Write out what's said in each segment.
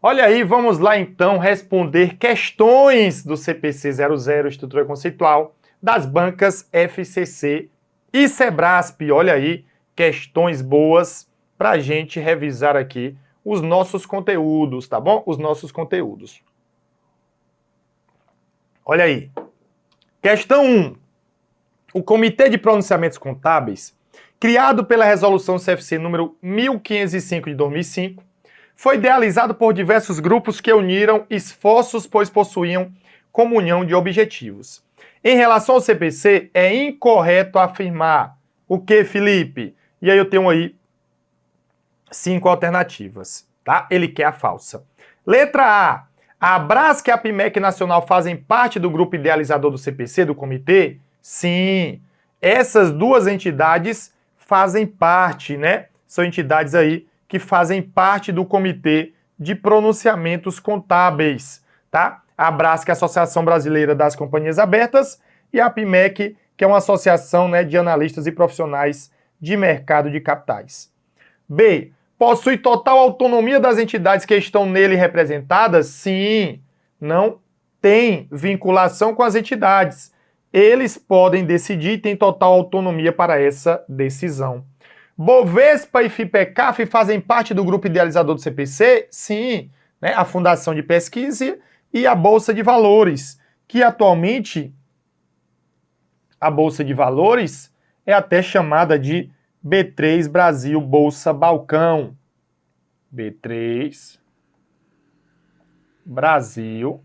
Olha aí, vamos lá então responder questões do CPC 00, Estrutura Conceitual, das bancas FCC e Sebrasp. Olha aí, questões boas para a gente revisar aqui os nossos conteúdos, tá bom? Os nossos conteúdos. Olha aí. Questão 1. O Comitê de Pronunciamentos Contábeis, criado pela Resolução CFC número 1505 de 2005, foi idealizado por diversos grupos que uniram esforços, pois possuíam comunhão de objetivos. Em relação ao CPC, é incorreto afirmar o que, Felipe? E aí eu tenho aí 5 alternativas, tá? Ele quer a falsa. Letra A. A Abrasc e a PIMEC Nacional fazem parte do grupo idealizador do CPC, do comitê? Sim. Essas duas entidades fazem parte, né? São entidades aí que fazem parte do Comitê de Pronunciamentos Contábeis, tá? A Abrasc, que é a Associação Brasileira das Companhias Abertas, e a PIMEC, que é uma associação, né, de analistas e profissionais de mercado de capitais. B. Possui total autonomia das entidades que estão nele representadas? Sim. Não tem vinculação com as entidades. Eles podem decidir e têm total autonomia para essa decisão. Bovespa e FIPECAF fazem parte do grupo idealizador do CPC? Sim, né? A Fundação de Pesquisa e a Bolsa de Valores, que atualmente a Bolsa de Valores é até chamada de B3 Brasil Bolsa Balcão. B3 Brasil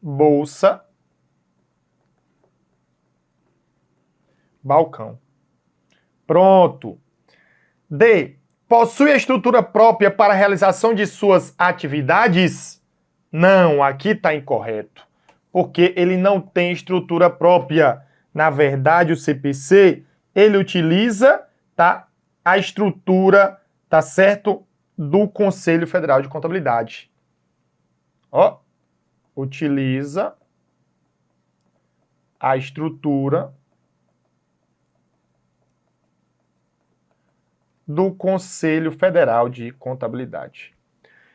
Bolsa Balcão. Pronto. D. Possui a estrutura própria para a realização de suas atividades? Não, aqui está incorreto. Porque ele não tem estrutura própria. Na verdade, o CPC, ele utiliza, tá, a estrutura, tá certo, do Conselho Federal de Contabilidade. Ó, utiliza a estrutura do Conselho Federal de Contabilidade.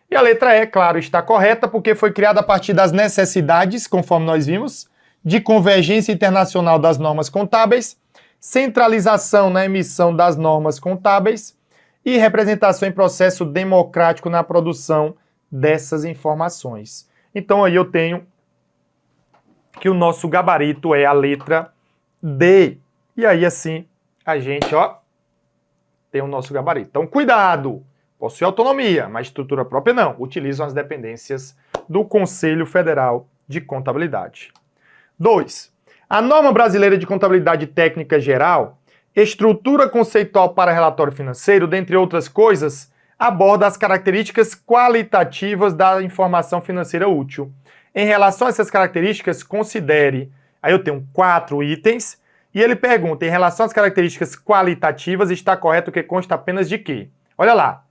E a letra E, claro, está correta, porque foi criada a partir das necessidades, conforme nós vimos, de convergência internacional das normas contábeis, centralização na emissão das normas contábeis e representação em processo democrático na produção dessas informações. Então aí eu tenho que o nosso gabarito é a letra D. E aí assim a gente, ó, tem o nosso gabarito. Então, cuidado! Possui autonomia, mas estrutura própria não. Utilizam as dependências do Conselho Federal de Contabilidade. 2. A norma brasileira de contabilidade técnica geral, estrutura conceitual para relatório financeiro, dentre outras coisas, aborda as características qualitativas da informação financeira útil. Em relação a essas características, considere... Aí eu tenho 4 itens. E ele pergunta, em relação às características qualitativas, está correto que consta apenas de quê? Olha lá.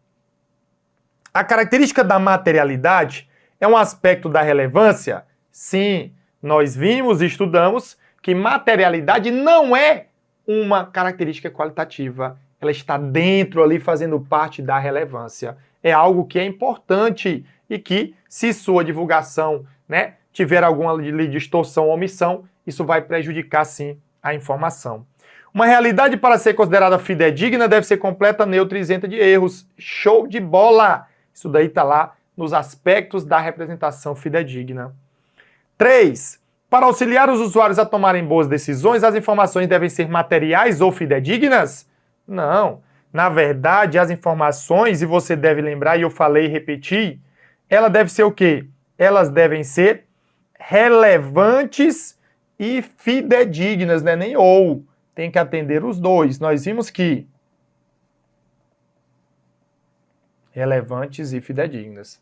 A característica da materialidade é um aspecto da relevância? Sim, nós vimos e estudamos que materialidade não é uma característica qualitativa. Ela está dentro ali, fazendo parte da relevância. É algo que é importante e que, se sua divulgação, né, tiver alguma distorção ou omissão, isso vai prejudicar, sim, a informação. Uma realidade para ser considerada fidedigna deve ser completa, neutra e isenta de erros. Show de bola! Isso daí está lá nos aspectos da representação fidedigna. 3. Para auxiliar os usuários a tomarem boas decisões, as informações devem ser materiais ou fidedignas? Não. Na verdade, as informações, e você deve lembrar, e eu falei e repeti, ela deve ser o quê? Elas devem ser relevantes e fidedignas, né? Nem ou. Tem que atender os dois. Nós vimos que relevantes e fidedignas.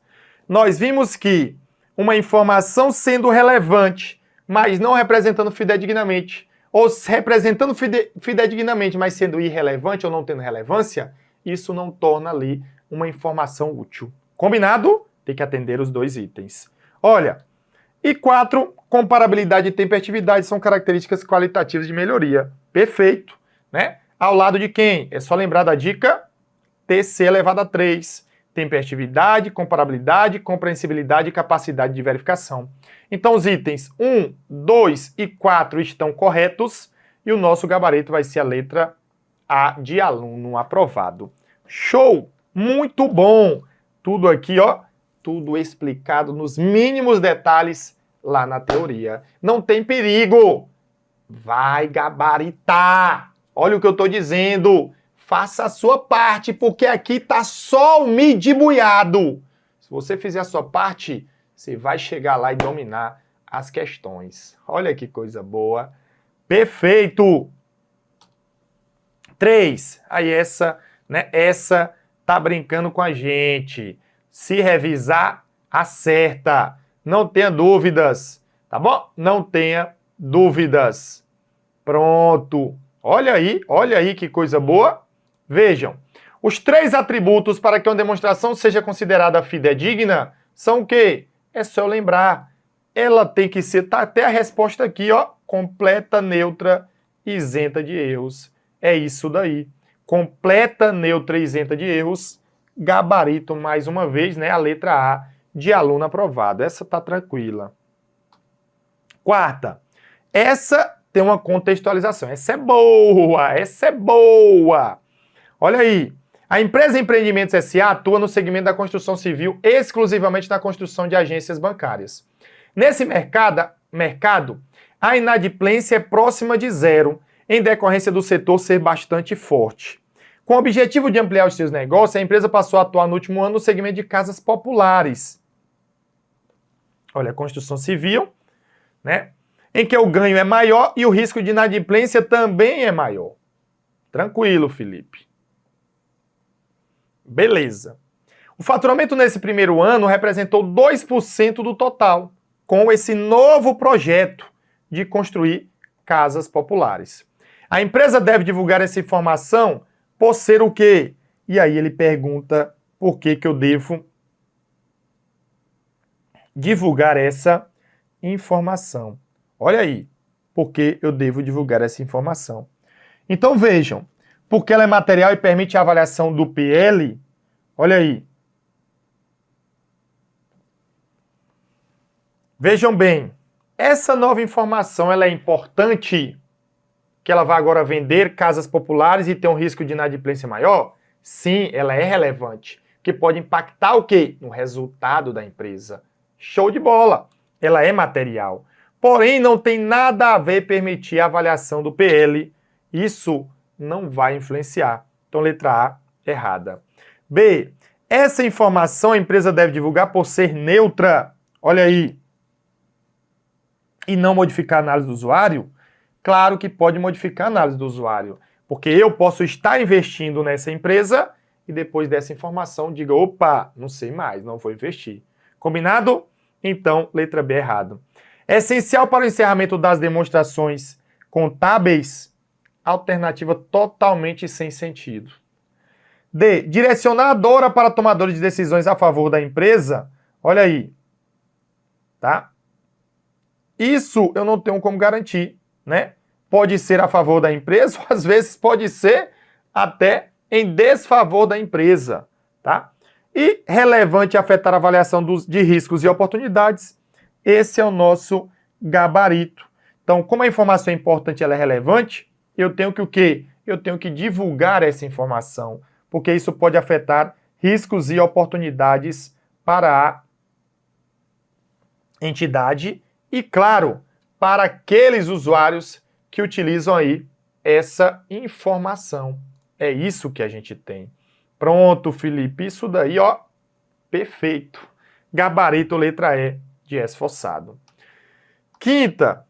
Nós vimos que uma informação sendo relevante, mas não representando fidedignamente, ou representando fidedignamente, mas sendo irrelevante ou não tendo relevância, isso não torna ali uma informação útil. Combinado? Tem que atender os dois itens. Olha, e 4, comparabilidade e tempestividade são características qualitativas de melhoria. Perfeito, né? Ao lado de quem? É só lembrar da dica TC elevado a 3. tempestividade, comparabilidade, compreensibilidade e capacidade de verificação. Então os itens 1, 2 e 4 estão corretos e o nosso gabarito vai ser a letra A de aluno aprovado. Show! Muito bom! Tudo aqui, ó, tudo explicado nos mínimos detalhes lá na teoria. Não tem perigo! Vai gabaritar! Olha o que eu estou dizendo! Faça a sua parte, porque aqui tá só o midibuiado. Se você fizer a sua parte, você vai chegar lá e dominar as questões. Olha que coisa boa. Perfeito! 3. Aí essa, né? Essa tá brincando com a gente. Se revisar, acerta. Não tenha dúvidas, tá bom? Não tenha dúvidas. Pronto. Olha aí que coisa boa. Vejam, os 3 atributos para que uma demonstração seja considerada fidedigna são o quê? É só eu lembrar. Ela tem que ser, tá até a resposta aqui, ó, completa, neutra, isenta de erros. É isso daí. Completa, neutra, isenta de erros. Gabarito, mais uma vez, né? A letra A de aluno aprovado. Essa tá tranquila. 4. Essa tem uma contextualização. Essa é boa, essa é boa. Olha aí, a empresa Empreendimentos S.A. atua no segmento da construção civil, exclusivamente na construção de agências bancárias. Nesse mercado, a inadimplência é próxima de zero, em decorrência do setor ser bastante forte. Com o objetivo de ampliar os seus negócios, a empresa passou a atuar no último ano no segmento de casas populares. Olha, a construção civil, né? Em que o ganho é maior e o risco de inadimplência também é maior. Tranquilo, Felipe. Beleza. O faturamento nesse primeiro ano representou 2% do total, com esse novo projeto de construir casas populares. A empresa deve divulgar essa informação por ser o quê? E aí ele pergunta por que eu devo divulgar essa informação. Olha aí, por que eu devo divulgar essa informação. Então vejam, porque ela é material e permite a avaliação do PL, olha aí. Vejam bem, essa nova informação ela é importante, que ela vai agora vender casas populares e ter um risco de inadimplência maior? Sim, ela é relevante, que pode impactar o quê? No resultado da empresa. Show de bola! Ela é material. Porém, não tem nada a ver permitir a avaliação do PL. Isso não vai influenciar. Então, letra A, errada. B. Essa informação a empresa deve divulgar por ser neutra. Olha aí. E não modificar a análise do usuário? Claro que pode modificar a análise do usuário. Porque eu posso estar investindo nessa empresa e depois dessa informação diga, opa, não sei mais, não vou investir. Combinado? Então, letra B, errado. É essencial para o encerramento das demonstrações contábeis? Alternativa totalmente sem sentido. D. Direcionadora para tomadores de decisões a favor da empresa? Olha aí. Tá? Isso eu não tenho como garantir, né? Pode ser a favor da empresa, ou às vezes pode ser até em desfavor da empresa, tá? E relevante afetar a avaliação de riscos e oportunidades, esse é o nosso gabarito. Então, como a informação é importante e ela é relevante, eu tenho que o quê? Eu tenho que divulgar essa informação, porque isso pode afetar riscos e oportunidades para a entidade e, claro, para aqueles usuários que utilizam aí essa informação. É isso que a gente tem. Pronto, Felipe, isso daí, ó, perfeito. Gabarito letra E de esforçado. Quinta.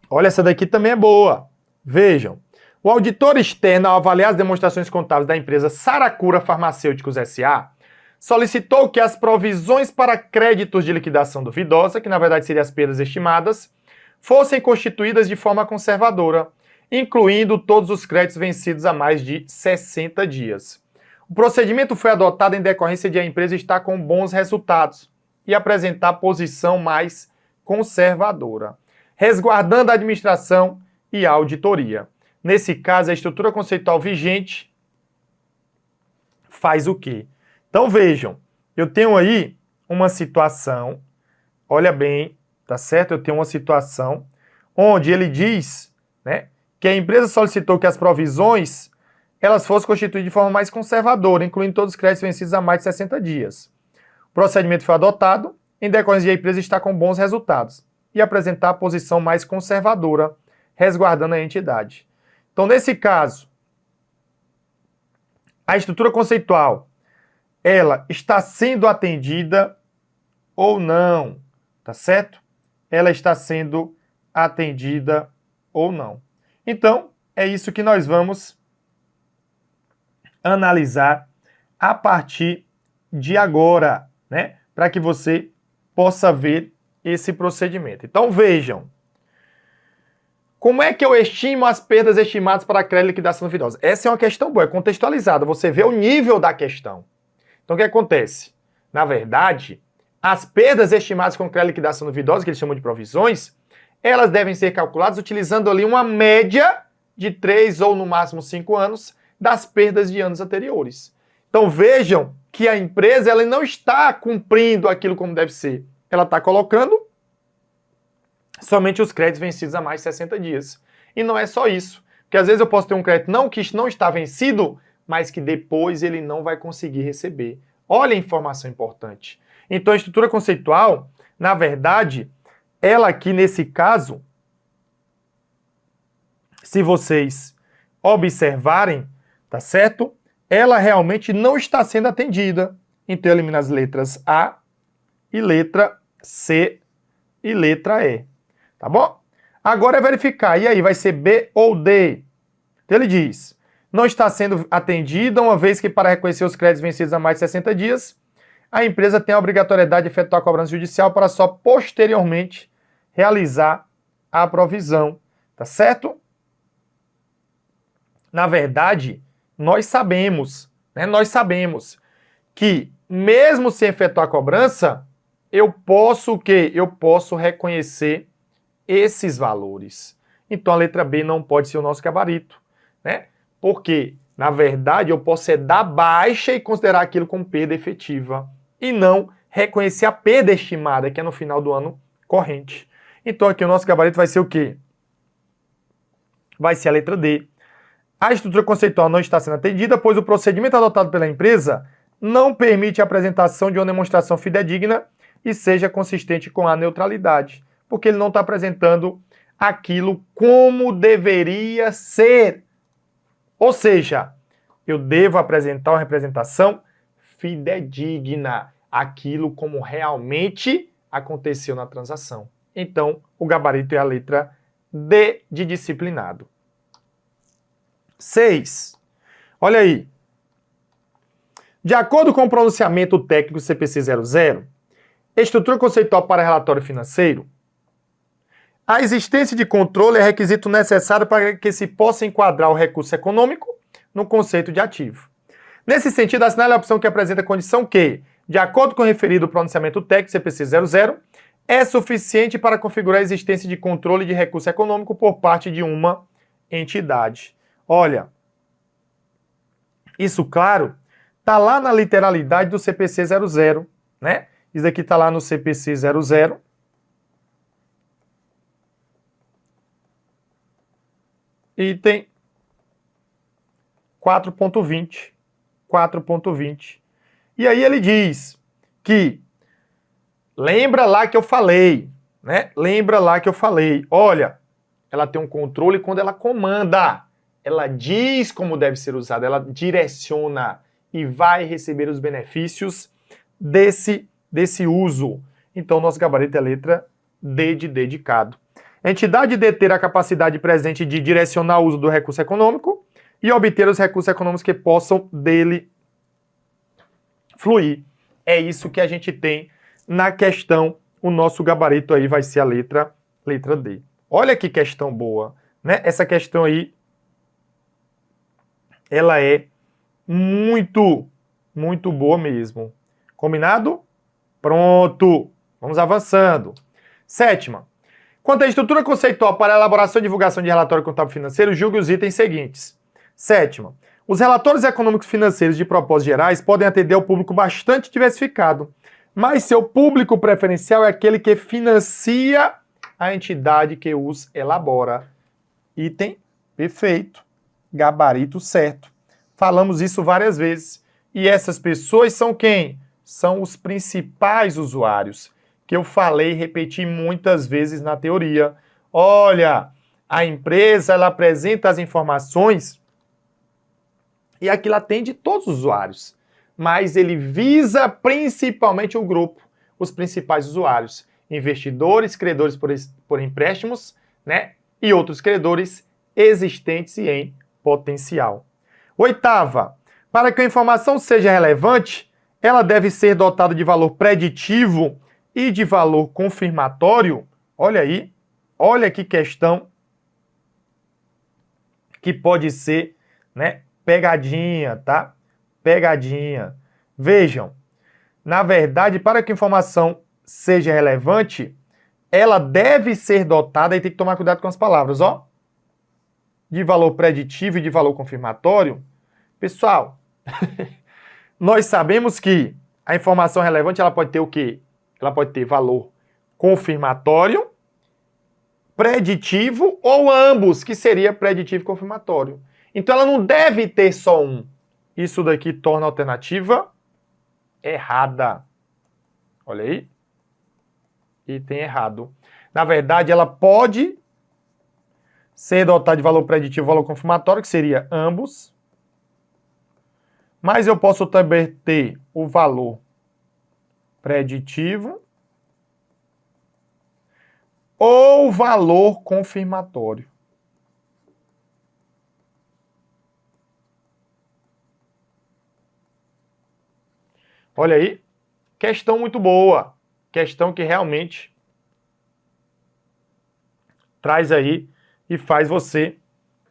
Olha, essa daqui também é boa. Vejam. O auditor externo, ao avaliar as demonstrações contábeis da empresa Saracura Farmacêuticos S.A., solicitou que as provisões para créditos de liquidação duvidosa, que na verdade seriam as perdas estimadas, fossem constituídas de forma conservadora, incluindo todos os créditos vencidos há mais de 60 dias. O procedimento foi adotado em decorrência de a empresa estar com bons resultados e apresentar posição mais conservadora, resguardando a administração e a auditoria. Nesse caso, a estrutura conceitual vigente faz o quê? Então vejam, eu tenho aí uma situação, olha bem, tá certo? Eu tenho uma situação onde ele diz, né, que a empresa solicitou que as provisões elas fossem constituídas de forma mais conservadora, incluindo todos os créditos vencidos há mais de 60 dias. O procedimento foi adotado em decorrência de a empresa estar com bons resultados e apresentar a posição mais conservadora, resguardando a entidade. Então, nesse caso, a estrutura conceitual, ela está sendo atendida ou não, tá certo? Ela está sendo atendida ou não. Então, é isso que nós vamos analisar a partir de agora, né? Para que você possa ver esse procedimento. Então, vejam. Como é que eu estimo as perdas estimadas para crédito e liquidação duvidosa? Essa é uma questão boa, é contextualizada. Você vê o nível da questão. Então, o que acontece? Na verdade, as perdas estimadas com crédito e liquidação duvidosa, que eles chamam de provisões, elas devem ser calculadas utilizando ali uma média de 3 ou no máximo 5 anos das perdas de anos anteriores. Então, vejam que a empresa ela não está cumprindo aquilo como deve ser. Ela está colocando somente os créditos vencidos há mais de 60 dias. E não é só isso. Porque às vezes eu posso ter um crédito que não está vencido, mas que depois ele não vai conseguir receber. Olha a informação importante. Então a estrutura conceitual, na verdade, ela aqui nesse caso, se vocês observarem, tá certo? Ela realmente não está sendo atendida. Então eu elimino as letras A e letra C e letra E. Tá bom? Agora é verificar. E aí, vai ser B ou D? Então ele diz, não está sendo atendida, uma vez que para reconhecer os créditos vencidos há mais de 60 dias, a empresa tem a obrigatoriedade de efetuar a cobrança judicial para só posteriormente realizar a provisão. Tá certo? Na verdade, nós sabemos, né? Nós sabemos que mesmo sem efetuar a cobrança, eu posso o quê? Eu posso reconhecer esses valores. Então a letra B não pode ser o nosso gabarito, né? Porque, na verdade, eu posso dar baixa e considerar aquilo como perda efetiva e não reconhecer a perda estimada, que é no final do ano corrente. Então aqui o nosso gabarito vai ser o quê? Vai ser a letra D. A estrutura conceitual não está sendo atendida, pois o procedimento adotado pela empresa não permite a apresentação de uma demonstração fidedigna e seja consistente com a neutralidade, porque ele não está apresentando aquilo como deveria ser. Ou seja, eu devo apresentar uma representação fidedigna, aquilo como realmente aconteceu na transação. Então, o gabarito é a letra D de disciplinado. 6. Olha aí. De acordo com o pronunciamento técnico CPC 00, estrutura conceitual para relatório financeiro, a existência de controle é requisito necessário para que se possa enquadrar o recurso econômico no conceito de ativo. Nesse sentido, assinale a opção que apresenta a condição que, de acordo com o referido pronunciamento técnico CPC 00, é suficiente para configurar a existência de controle de recurso econômico por parte de uma entidade. Olha, isso, claro, está lá na literalidade do CPC 00, né? Isso aqui está lá no CPC 00. Item 4.20. 4.20. E aí ele diz que, lembra lá que eu falei, né? Lembra lá que eu falei, olha, ela tem um controle quando ela comanda. Ela diz como deve ser usada, ela direciona e vai receber os benefícios desse uso. Então, nosso gabarito é a letra D de dedicado. A entidade deter a capacidade presente de direcionar o uso do recurso econômico e obter os recursos econômicos que possam dele fluir. É isso que a gente tem na questão. O nosso gabarito aí vai ser a letra D. Olha que questão boa, né? Essa questão aí, ela é muito, muito boa mesmo. Combinado? Pronto. Vamos avançando. 7ª. Quanto à estrutura conceitual para a elaboração e divulgação de relatório contábil financeiro, julgue os itens seguintes. 7ª. Os relatórios econômicos financeiros de propósitos gerais podem atender ao público bastante diversificado, mas seu público preferencial é aquele que financia a entidade que os elabora. Item perfeito, gabarito certo. Falamos isso várias vezes. E essas pessoas são quem? São os principais usuários, que eu falei e repeti muitas vezes na teoria. Olha, a empresa ela apresenta as informações e aquilo atende todos os usuários, mas ele visa principalmente o grupo, os principais usuários, investidores, credores por empréstimos, né? E outros credores existentes e em potencial. Oitava, para que a informação seja relevante, ela deve ser dotada de valor preditivo e de valor confirmatório. Olha aí, olha que questão que pode ser, né, pegadinha, tá? Pegadinha. Vejam, na verdade, para que a informação seja relevante, ela deve ser dotada, e tem que tomar cuidado com as palavras, ó, de valor preditivo e de valor confirmatório. Pessoal, nós sabemos que a informação relevante ela pode ter o quê? Ela pode ter valor confirmatório, preditivo ou ambos, que seria preditivo e confirmatório. Então ela não deve ter só um. Isso daqui torna a alternativa errada. Olha aí. Item errado. Na verdade, ela pode ser dotada de valor preditivo e valor confirmatório, que seria ambos. Mas eu posso também ter o valor preditivo ou valor confirmatório. Olha aí, questão muito boa. Questão que realmente traz aí e faz você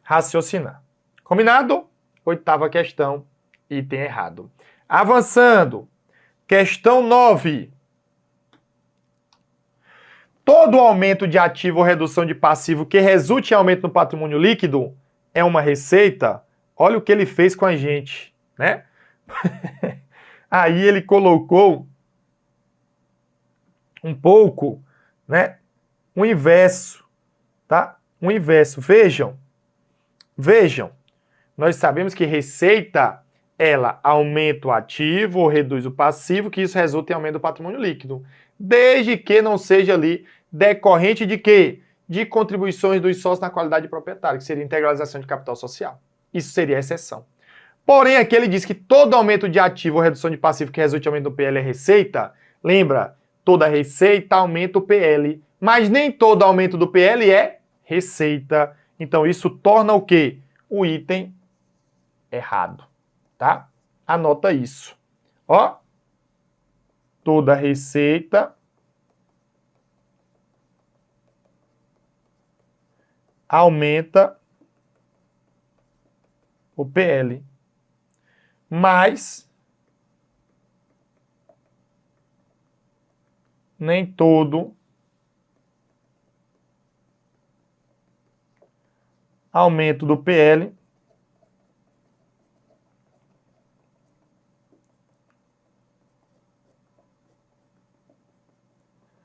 raciocinar. Combinado? Oitava questão, item errado. Avançando. Questão 9. Todo aumento de ativo ou redução de passivo que resulte em aumento no patrimônio líquido é uma receita? Olha o que ele fez com a gente, né? Aí ele colocou um pouco, né? Um inverso, tá? Um inverso. Vejam. Nós sabemos que receita, ela aumenta o ativo ou reduz o passivo, que isso resulta em aumento do patrimônio líquido. Desde que não seja ali decorrente de quê? De contribuições dos sócios na qualidade de proprietário, que seria integralização de capital social. Isso seria a exceção. Porém, aqui ele diz que todo aumento de ativo ou redução de passivo que resulte em aumento do PL é receita. Lembra? Toda receita aumenta o PL, mas nem todo aumento do PL é receita. Então isso torna o quê? O item errado, tá? Anota isso. Ó, toda receita aumenta o PL, mas nem todo aumento do PL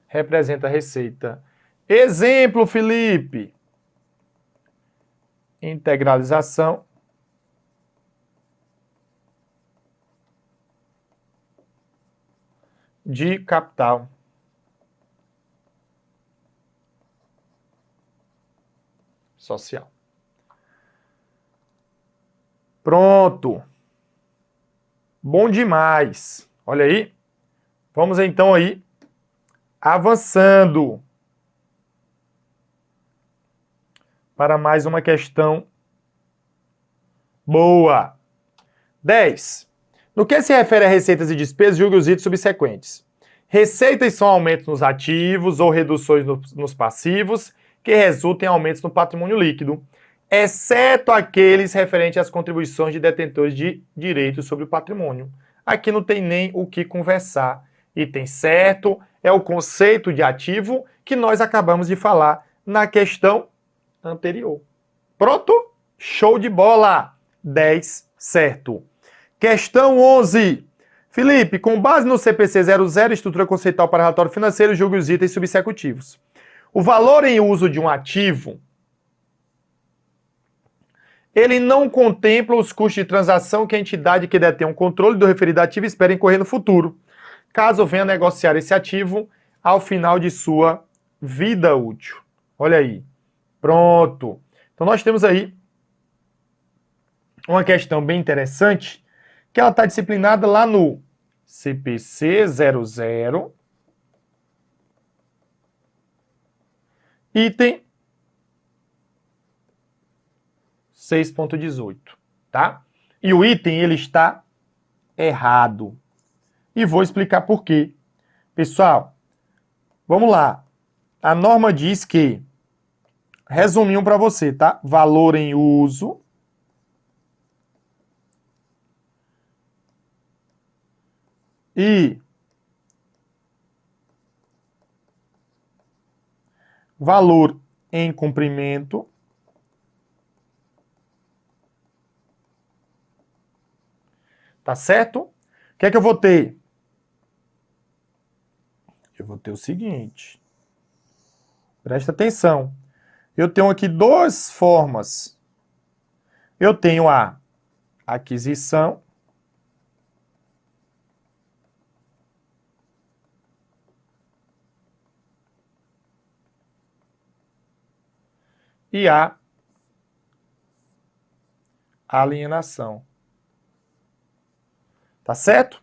representa receita. Exemplo, Felipe. Integralização de capital social. Pronto. Bom demais. Olha aí. Vamos então aí avançando para mais uma questão boa. 10. No que se refere a receitas e despesas, julgue os itens subsequentes. Receitas são aumentos nos ativos ou reduções nos passivos que resultam em aumentos no patrimônio líquido, exceto aqueles referentes às contribuições de detentores de direitos sobre o patrimônio. Aqui não tem nem o que conversar. Item certo é o conceito de ativo que nós acabamos de falar na questão anterior. Pronto? Show de bola! 10 certo. Questão 11. Felipe, com base no CPC 00, estrutura conceitual para relatório financeiro, julgue os itens subsecutivos. O valor em uso de um ativo, ele não contempla os custos de transação que a entidade que detém o controle do referido ativo espera incorrer no futuro, caso venha negociar esse ativo ao final de sua vida útil. Olha aí. Pronto. Então nós temos aí uma questão bem interessante, que ela está disciplinada lá no CPC 00, item 6.18, tá? E o item, ele está errado. E vou explicar por quê. Pessoal, vamos lá. A norma diz que, resumindo para você, tá? Valor em uso e valor em cumprimento tá certo? O que é que eu vou ter? Eu vou ter o seguinte. Presta atenção. Eu tenho aqui duas formas. Eu tenho a aquisição e a alienação. Tá certo?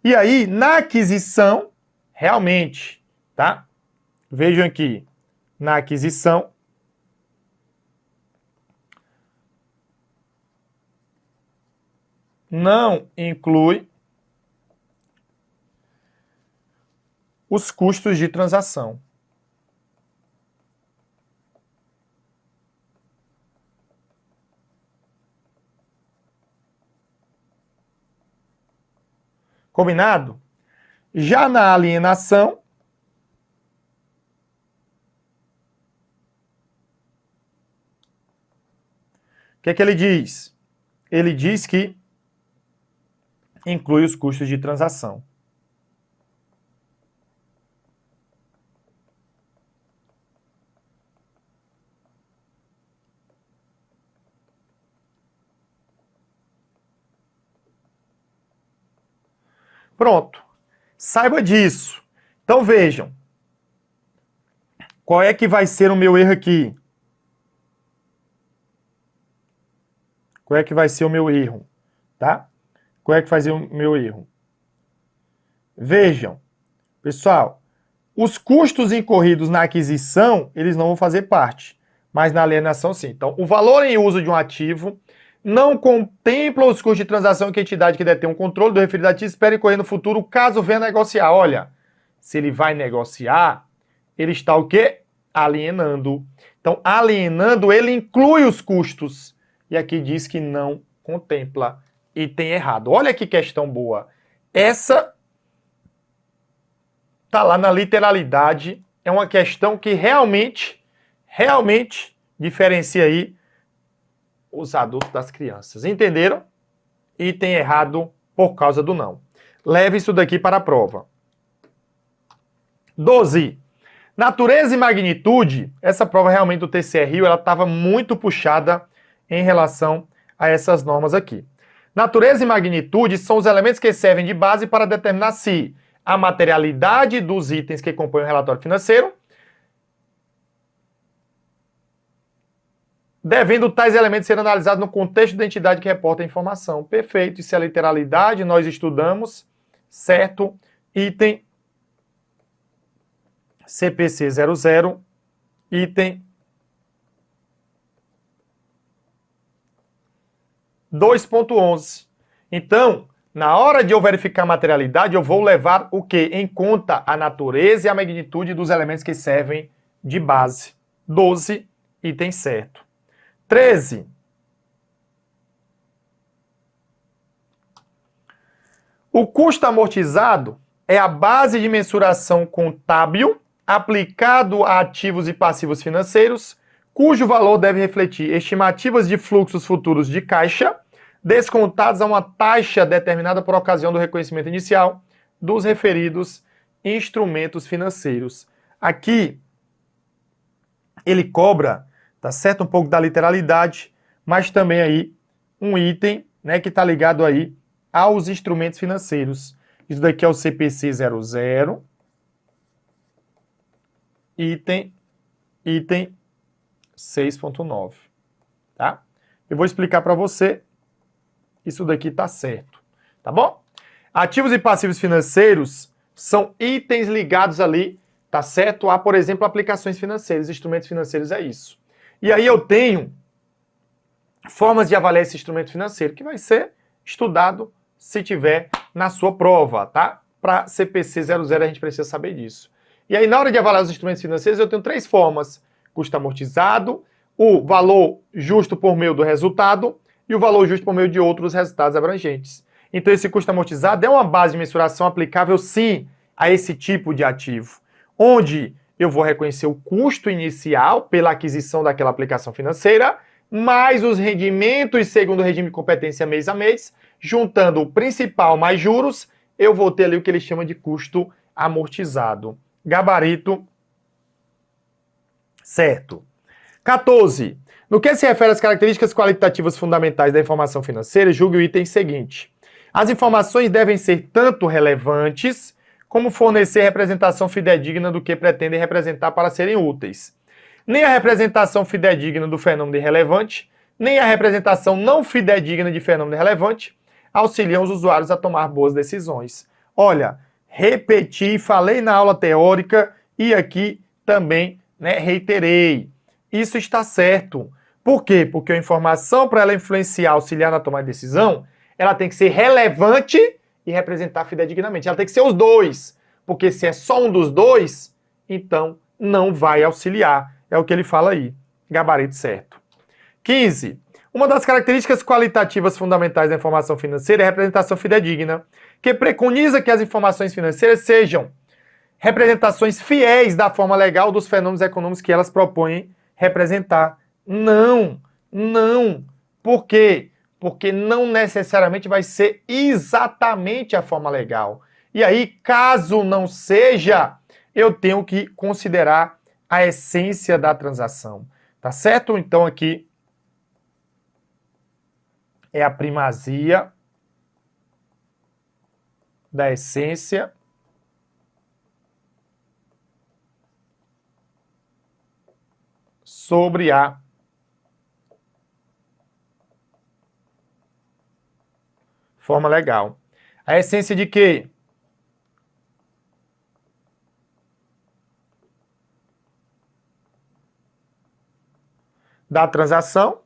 E aí, na aquisição, realmente, tá? Vejam aqui, na aquisição, não inclui os custos de transação. Combinado? Já na alienação, o que é que ele diz? Ele diz que inclui os custos de transação. Pronto. Saiba disso. Então vejam. Qual é que vai ser o meu erro aqui? Qual é que vai ser o meu erro? Tá? Qual é que vai ser o meu erro? Vejam. Pessoal, os custos incorridos na aquisição, eles não vão fazer parte. Mas na alienação, sim. Então, o valor em uso de um ativo não contempla os custos de transação que a entidade que detém o controle do referido ativo espera incorrer no futuro, caso venha negociar. Olha, se ele vai negociar, ele está o quê? Alienando. Então, alienando, ele inclui os custos. E aqui diz que não contempla. Item errado. Olha que questão boa. Essa está lá na literalidade. É uma questão que realmente diferencia aí os adultos das crianças. Entenderam? Item errado por causa do não. Leve isso daqui para a prova. 12. Natureza e magnitude. Essa prova realmente do TCE Rio, ela estava muito puxada em relação a essas normas aqui. Natureza e magnitude são os elementos que servem de base para determinar se a materialidade dos itens que compõem o relatório financeiro, devendo tais elementos ser analisados no contexto da entidade que reporta a informação. Perfeito, isso é literalidade, nós estudamos, certo? Item CPC 00, item 2.11. Então, na hora de eu verificar a materialidade, eu vou levar o quê? Em conta a natureza e a magnitude dos elementos que servem de base. 12, item certo. 13. O custo amortizado é a base de mensuração contábil aplicado a ativos e passivos financeiros, cujo valor deve refletir estimativas de fluxos futuros de caixa, descontados a uma taxa determinada por ocasião do reconhecimento inicial dos referidos instrumentos financeiros. Aqui, ele cobra, tá certo? Um pouco da literalidade, mas também aí um item, né, que está ligado aí aos instrumentos financeiros. Isso daqui é o CPC 00, item 6.9, tá? Eu vou explicar para você, isso daqui tá certo, tá bom? Ativos e passivos financeiros são itens ligados ali, tá certo? A, por exemplo, aplicações financeiras, instrumentos financeiros é isso. E aí eu tenho formas de avaliar esse instrumento financeiro, que vai ser estudado se tiver na sua prova, tá? Para CPC 00 a gente precisa saber disso. E aí na hora de avaliar os instrumentos financeiros eu tenho três formas: custo amortizado, o valor justo por meio do resultado e o valor justo por meio de outros resultados abrangentes. Então esse custo amortizado é uma base de mensuração aplicável sim a esse tipo de ativo, onde eu vou reconhecer o custo inicial pela aquisição daquela aplicação financeira, mais os rendimentos segundo o regime de competência mês a mês, juntando o principal mais juros, eu vou ter ali o que eles chamam de custo amortizado. Gabarito certo. 14. No que se refere às características qualitativas fundamentais da informação financeira, julgue o item seguinte. As informações devem ser tanto relevantes, como fornecer representação fidedigna do que pretendem representar para serem úteis. Nem a representação fidedigna do fenômeno irrelevante, nem a representação não fidedigna de fenômeno relevante auxiliam os usuários a tomar boas decisões. Olha, repeti, falei na aula teórica e aqui também, né, reiterei. Isso está certo. Por quê? Porque a informação, para ela influenciar, auxiliar na tomada de decisão, ela tem que ser relevante e representar fidedignamente. Ela tem que ser os dois. Porque se é só um dos dois, então não vai auxiliar. É o que ele fala aí. Gabarito certo. 15. Uma das características qualitativas fundamentais da informação financeira é a representação fidedigna, que preconiza que as informações financeiras sejam representações fiéis da forma legal dos fenômenos econômicos que elas propõem representar. Não. Por quê? Porque não necessariamente vai ser exatamente a forma legal. E aí, caso não seja, eu tenho que considerar a essência da transação. Tá certo? Então aqui é a primazia da essência sobre a forma legal. A essência de quê? Da transação,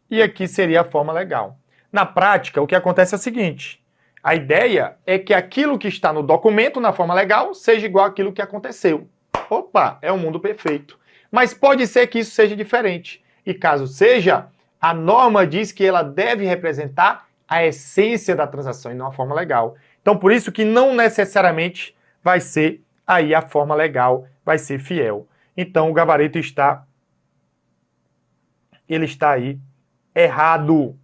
e aqui seria a forma legal. Na prática, o que acontece é o seguinte: a ideia é que aquilo que está no documento, na forma legal, seja igual àquilo que aconteceu. Opa, é um mundo perfeito. Mas pode ser que isso seja diferente. E caso seja, a norma diz que ela deve representar a essência da transação e não a forma legal. Então, por isso que não necessariamente vai ser aí a forma legal, vai ser fiel. Então, o gabarito está aí errado.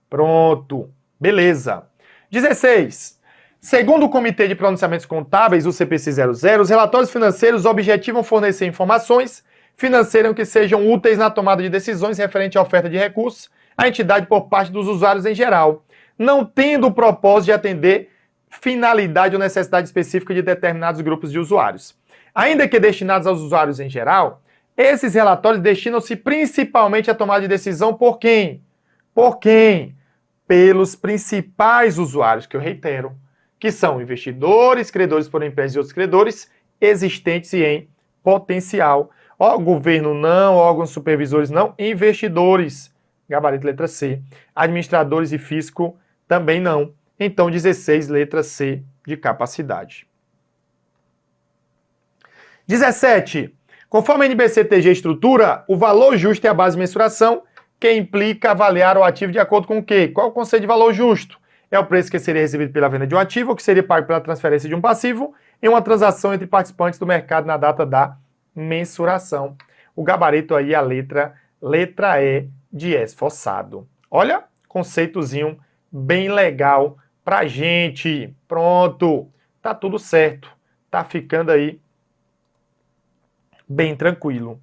Pronto. Beleza. 16. Segundo o Comitê de Pronunciamentos Contábeis, o CPC 00, os relatórios financeiros objetivam fornecer informações financeiras que sejam úteis na tomada de decisões referente à oferta de recursos à entidade por parte dos usuários em geral, não tendo o propósito de atender finalidade ou necessidade específica de determinados grupos de usuários. Ainda que destinados aos usuários em geral, esses relatórios destinam-se principalmente à tomada de decisão por quem? Por quem? Pelos principais usuários, que eu reitero, que são investidores, credores por empresas e outros credores existentes e em potencial. Governo não, órgãos supervisores não, investidores, gabarito letra C. Administradores e fisco também não. Então 16, letra C de capacidade. 17. Conforme a NBCTG estrutura, o valor justo é a base de mensuração que implica avaliar o ativo de acordo com o quê? Qual é o conceito de valor justo? É o preço que seria recebido pela venda de um ativo ou que seria pago pela transferência de um passivo em uma transação entre participantes do mercado na data da mensuração. O gabarito aí é a letra E de esforçado. Olha, conceitozinho bem legal pra gente. Pronto, tá tudo certo. Tá ficando aí bem tranquilo.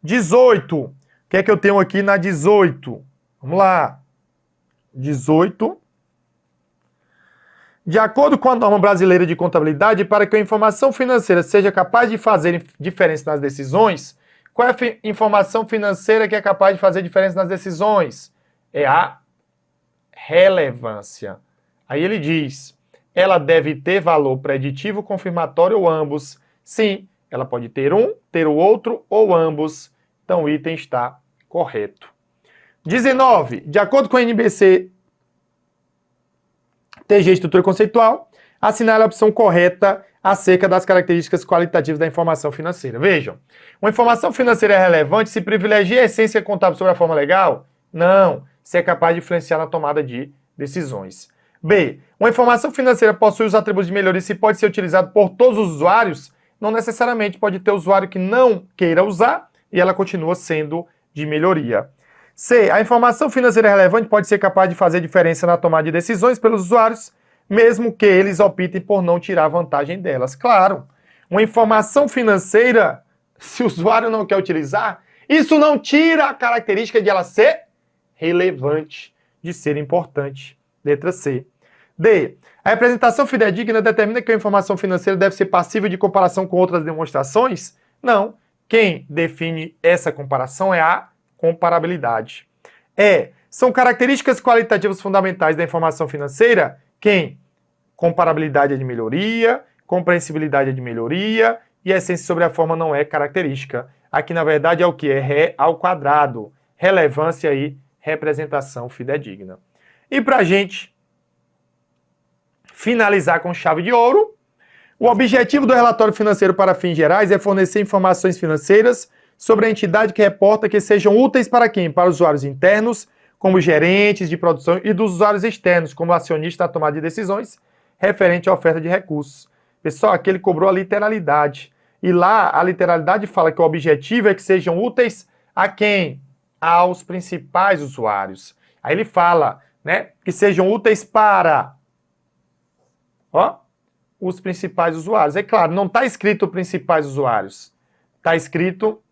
18. O que é que eu tenho aqui na 18? Vamos lá. 18. De acordo com a norma brasileira de contabilidade, para que a informação financeira seja capaz de fazer diferença nas decisões, qual é a informação financeira que é capaz de fazer diferença nas decisões? É a relevância. Aí ele diz, ela deve ter valor preditivo, confirmatório ou ambos. Sim, ela pode ter um, ter o outro ou ambos. Então o item está correto. 19. De acordo com a NBC TG Estrutura Conceitual, assinale a opção correta acerca das características qualitativas da informação financeira. Vejam, uma informação financeira é relevante se privilegia a essência contábil sobre a forma legal? Não, se é capaz de influenciar na tomada de decisões. B. Uma informação financeira possui os atributos de melhoria se pode ser utilizado por todos os usuários? Não necessariamente, pode ter usuário que não queira usar e ela continua sendo de melhoria. C. A informação financeira relevante pode ser capaz de fazer diferença na tomada de decisões pelos usuários, mesmo que eles optem por não tirar vantagem delas. Claro, uma informação financeira, se o usuário não quer utilizar, isso não tira a característica de ela ser relevante, de ser importante. Letra C. D. A representação fidedigna determina que a informação financeira deve ser passível de comparação com outras demonstrações? Não. Quem define essa comparação é a comparabilidade. São características qualitativas fundamentais da informação financeira? Quem? Comparabilidade é de melhoria, compreensibilidade é de melhoria e a essência sobre a forma não é característica. Aqui, na verdade, é o que? É ré ao quadrado. Relevância e representação fidedigna. E para a gente finalizar com chave de ouro, o objetivo do relatório financeiro para fins gerais é fornecer informações financeiras sobre a entidade que reporta que sejam úteis para quem? Para os usuários internos, como gerentes de produção, e dos usuários externos, como acionista na tomada de decisões, referente à oferta de recursos. Pessoal, aqui ele cobrou a literalidade. E lá a literalidade fala que o objetivo é que sejam úteis a quem? Aos principais usuários. Aí ele fala, né, que sejam úteis para os principais usuários. É claro, não está escrito principais usuários. Está escrito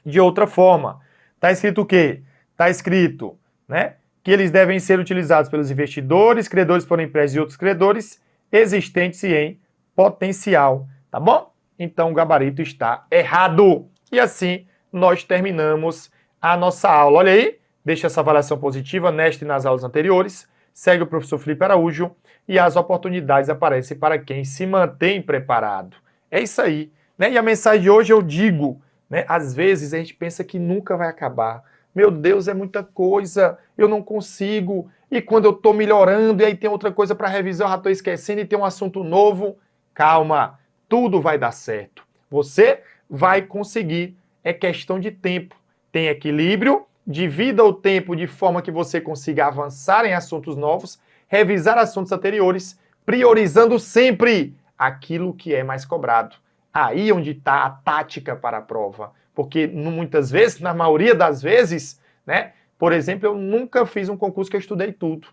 de outra forma. Está escrito o quê? Está escrito, né, que eles devem ser utilizados pelos investidores, credores por empresas e outros credores existentes e em potencial. Tá bom? Então o gabarito está errado. E assim nós terminamos a nossa aula. Olha aí, deixa essa avaliação positiva nesta e nas aulas anteriores. Segue o professor Felipe Araújo e as oportunidades aparecem para quem se mantém preparado. É isso aí, né? E a mensagem de hoje eu digo, né? Às vezes a gente pensa que nunca vai acabar. Meu Deus, é muita coisa, eu não consigo. E quando eu estou melhorando e aí tem outra coisa para revisar, eu já estou esquecendo e tem um assunto novo. Calma, tudo vai dar certo. Você vai conseguir, é questão de tempo. Tem equilíbrio, divida o tempo de forma que você consiga avançar em assuntos novos, revisar assuntos anteriores, priorizando sempre aquilo que é mais cobrado. Aí onde está a tática para a prova. Porque muitas vezes, na maioria das vezes, né? Por exemplo, eu nunca fiz um concurso que eu estudei tudo.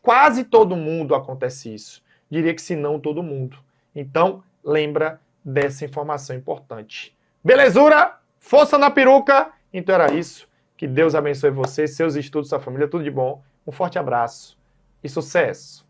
Quase todo mundo acontece isso. Diria que se não todo mundo. Então, lembra dessa informação importante. Belezura? Força na peruca? Então era isso. Que Deus abençoe você, seus estudos, sua família, tudo de bom. Um forte abraço e sucesso!